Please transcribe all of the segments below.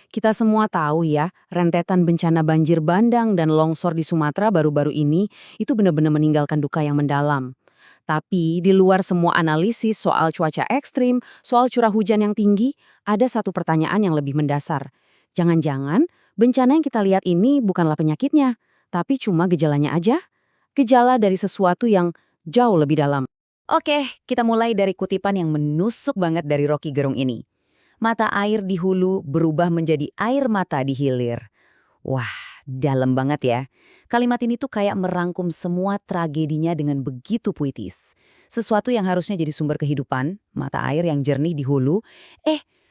Kita semua tahu ya, rentetan bencana banjir bandang dan longsor di Sumatera baru-baru ini itu benar-benar meninggalkan duka yang mendalam. Tapi di luar semua analisis soal cuaca ekstrim, soal curah hujan yang tinggi, ada satu pertanyaan yang lebih mendasar. Jangan-jangan bencana yang kita lihat ini bukanlah penyakitnya, tapi cuma gejalanya aja? Gejala dari sesuatu yang jauh lebih dalam. Oke, kita mulai dari kutipan yang menusuk banget dari Rocky Gerung ini. Mata air di hulu berubah menjadi air mata di hilir. Wah, dalam banget ya. Kalimat ini tuh kayak merangkum semua tragedinya dengan begitu puitis. Sesuatu yang harusnya jadi sumber kehidupan, mata air yang jernih di hulu,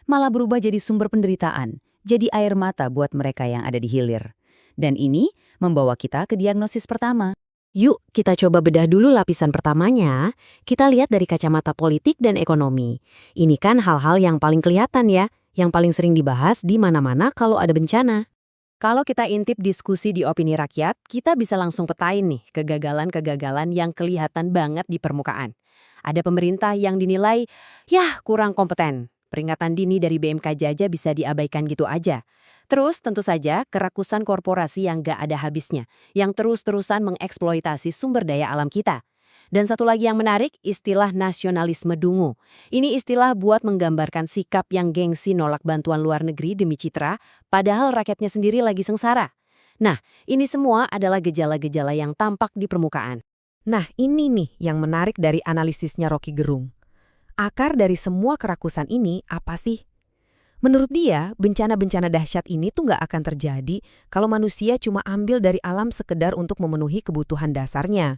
malah berubah jadi sumber penderitaan, jadi air mata buat mereka yang ada di hilir. Dan ini membawa kita ke diagnosis pertama. Yuk, kita coba bedah dulu lapisan pertamanya. Kita lihat dari kacamata politik dan ekonomi. Ini kan hal-hal yang paling kelihatan ya, yang paling sering dibahas di mana-mana kalau ada bencana. Kalau kita intip diskusi di opini rakyat, kita bisa langsung petain nih kegagalan-kegagalan yang kelihatan banget di permukaan. Ada pemerintah yang dinilai, kurang kompeten. Peringatan dini dari BMKG aja bisa diabaikan gitu aja. Terus tentu saja kerakusan korporasi yang gak ada habisnya, yang terus-terusan mengeksploitasi sumber daya alam kita. Dan satu lagi yang menarik, istilah nasionalisme dungu. Ini istilah buat menggambarkan sikap yang gengsi nolak bantuan luar negeri demi citra, padahal rakyatnya sendiri lagi sengsara. Nah, ini semua adalah gejala-gejala yang tampak di permukaan. Nah, ini nih yang menarik dari analisisnya Rocky Gerung. Akar dari semua kerakusan ini apa sih? Menurut dia, bencana-bencana dahsyat ini tuh nggak akan terjadi kalau manusia cuma ambil dari alam sekedar untuk memenuhi kebutuhan dasarnya.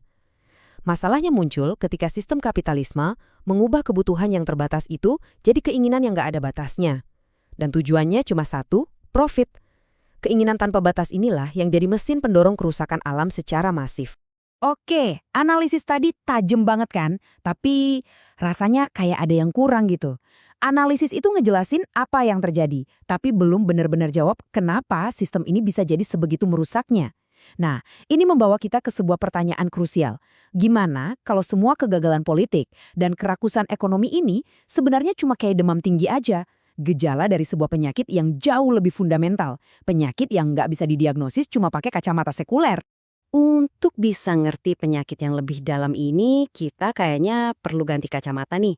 Masalahnya muncul ketika sistem kapitalisme mengubah kebutuhan yang terbatas itu jadi keinginan yang nggak ada batasnya. Dan tujuannya cuma satu, profit. Keinginan tanpa batas inilah yang jadi mesin pendorong kerusakan alam secara masif. Oke, analisis tadi tajam banget kan? Tapi rasanya kayak ada yang kurang gitu. Analisis itu ngejelasin apa yang terjadi, tapi belum benar-benar jawab kenapa sistem ini bisa jadi sebegitu merusaknya. Nah, ini membawa kita ke sebuah pertanyaan krusial. Gimana kalau semua kegagalan politik dan kerakusan ekonomi ini sebenarnya cuma kayak demam tinggi aja? Gejala dari sebuah penyakit yang jauh lebih fundamental. Penyakit yang nggak bisa didiagnosis cuma pakai kacamata sekuler. Untuk bisa ngerti penyakit yang lebih dalam ini, kita kayaknya perlu ganti kacamata nih.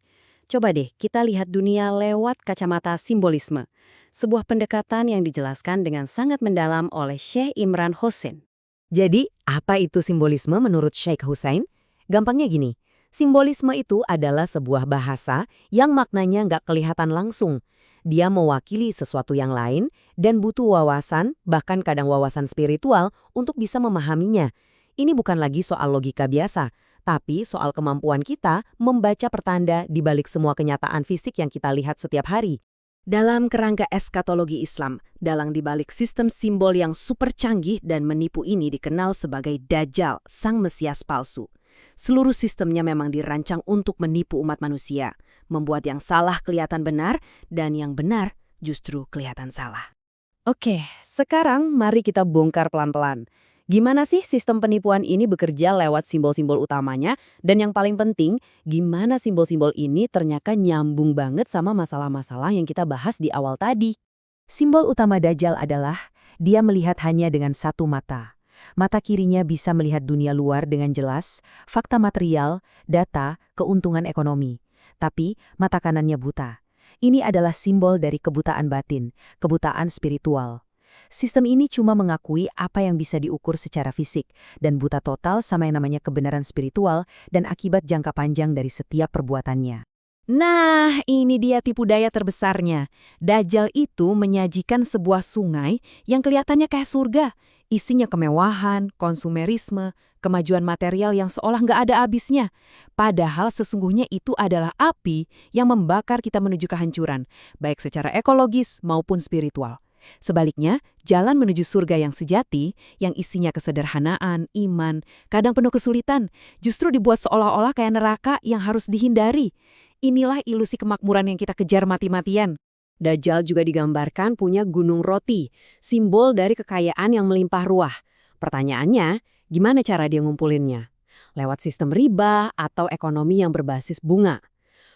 Coba deh kita lihat dunia lewat kacamata simbolisme. Sebuah pendekatan yang dijelaskan dengan sangat mendalam oleh Syekh Imran Hossein. Jadi, apa itu simbolisme menurut Syekh Hussein? Gampangnya gini, simbolisme itu adalah sebuah bahasa yang maknanya nggak kelihatan langsung. Dia mewakili sesuatu yang lain dan butuh wawasan, bahkan kadang wawasan spiritual, untuk bisa memahaminya. Ini bukan lagi soal logika biasa, tapi soal kemampuan kita membaca pertanda di balik semua kenyataan fisik yang kita lihat setiap hari. Dalam kerangka eskatologi Islam, dalang di balik sistem simbol yang super canggih dan menipu ini dikenal sebagai Dajjal, sang Mesias palsu. Seluruh sistemnya memang dirancang untuk menipu umat manusia, membuat yang salah kelihatan benar dan yang benar justru kelihatan salah. Oke, sekarang mari kita bongkar pelan-pelan. Gimana sih sistem penipuan ini bekerja lewat simbol-simbol utamanya? Dan yang paling penting, gimana simbol-simbol ini ternyata nyambung banget sama masalah-masalah yang kita bahas di awal tadi? Simbol utama Dajjal adalah dia melihat hanya dengan satu mata. Mata kirinya bisa melihat dunia luar dengan jelas, fakta material, data, keuntungan ekonomi. Tapi mata kanannya buta. Ini adalah simbol dari kebutaan batin, kebutaan spiritual. Sistem ini cuma mengakui apa yang bisa diukur secara fisik, dan buta total sama yang namanya kebenaran spiritual dan akibat jangka panjang dari setiap perbuatannya. Nah, ini dia tipu daya terbesarnya. Dajjal itu menyajikan sebuah sungai yang kelihatannya kayak surga. Isinya kemewahan, konsumerisme, kemajuan material yang seolah nggak ada habisnya. Padahal sesungguhnya itu adalah api yang membakar kita menuju kehancuran, baik secara ekologis maupun spiritual. Sebaliknya, jalan menuju surga yang sejati, yang isinya kesederhanaan, iman, kadang penuh kesulitan, justru dibuat seolah-olah kayak neraka yang harus dihindari. Inilah ilusi kemakmuran yang kita kejar mati-matian. Dajjal juga digambarkan punya gunung roti, simbol dari kekayaan yang melimpah ruah. Pertanyaannya, gimana cara dia ngumpulinnya? Lewat sistem riba atau ekonomi yang berbasis bunga?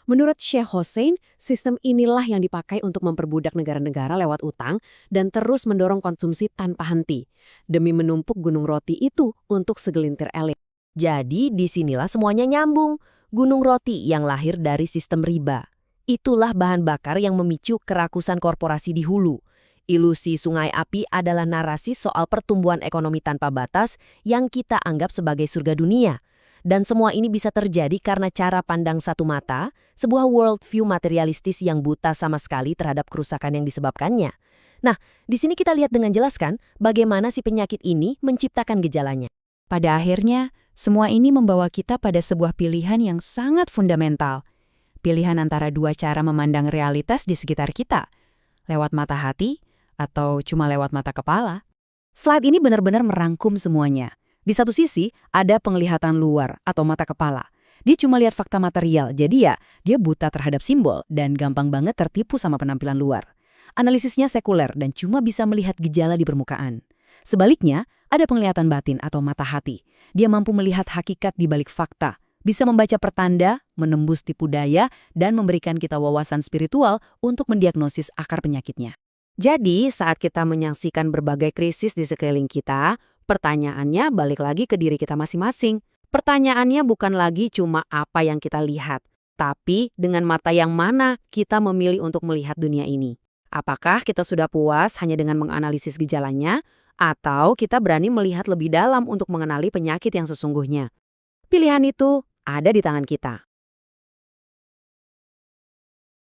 Menurut Sheikh Hossein, sistem inilah yang dipakai untuk memperbudak negara-negara lewat utang dan terus mendorong konsumsi tanpa henti, demi menumpuk gunung roti itu untuk segelintir elit. Jadi disinilah semuanya nyambung. Gunung roti yang lahir dari sistem riba. Itulah bahan bakar yang memicu kerakusan korporasi di hulu. Ilusi sungai api adalah narasi soal pertumbuhan ekonomi tanpa batas yang kita anggap sebagai surga dunia. Dan semua ini bisa terjadi karena cara pandang satu mata, sebuah worldview materialistis yang buta sama sekali terhadap kerusakan yang disebabkannya. Nah, di sini kita lihat dengan jelas kan bagaimana si penyakit ini menciptakan gejalanya. Pada akhirnya, semua ini membawa kita pada sebuah pilihan yang sangat fundamental. Pilihan antara dua cara memandang realitas di sekitar kita. Lewat mata hati atau cuma lewat mata kepala. Slide ini benar-benar merangkum semuanya. Di satu sisi, ada penglihatan luar atau mata kepala. Dia cuma lihat fakta material, jadi ya dia buta terhadap simbol dan gampang banget tertipu sama penampilan luar. Analisisnya sekuler dan cuma bisa melihat gejala di permukaan. Sebaliknya, ada penglihatan batin atau mata hati. Dia mampu melihat hakikat di balik fakta, bisa membaca pertanda, menembus tipu daya, dan memberikan kita wawasan spiritual untuk mendiagnosis akar penyakitnya. Jadi, saat kita menyaksikan berbagai krisis di sekeliling kita, pertanyaannya balik lagi ke diri kita masing-masing. Pertanyaannya bukan lagi cuma apa yang kita lihat, tapi dengan mata yang mana kita memilih untuk melihat dunia ini. Apakah kita sudah puas hanya dengan menganalisis gejalanya, atau kita berani melihat lebih dalam untuk mengenali penyakit yang sesungguhnya? Pilihan itu ada di tangan kita.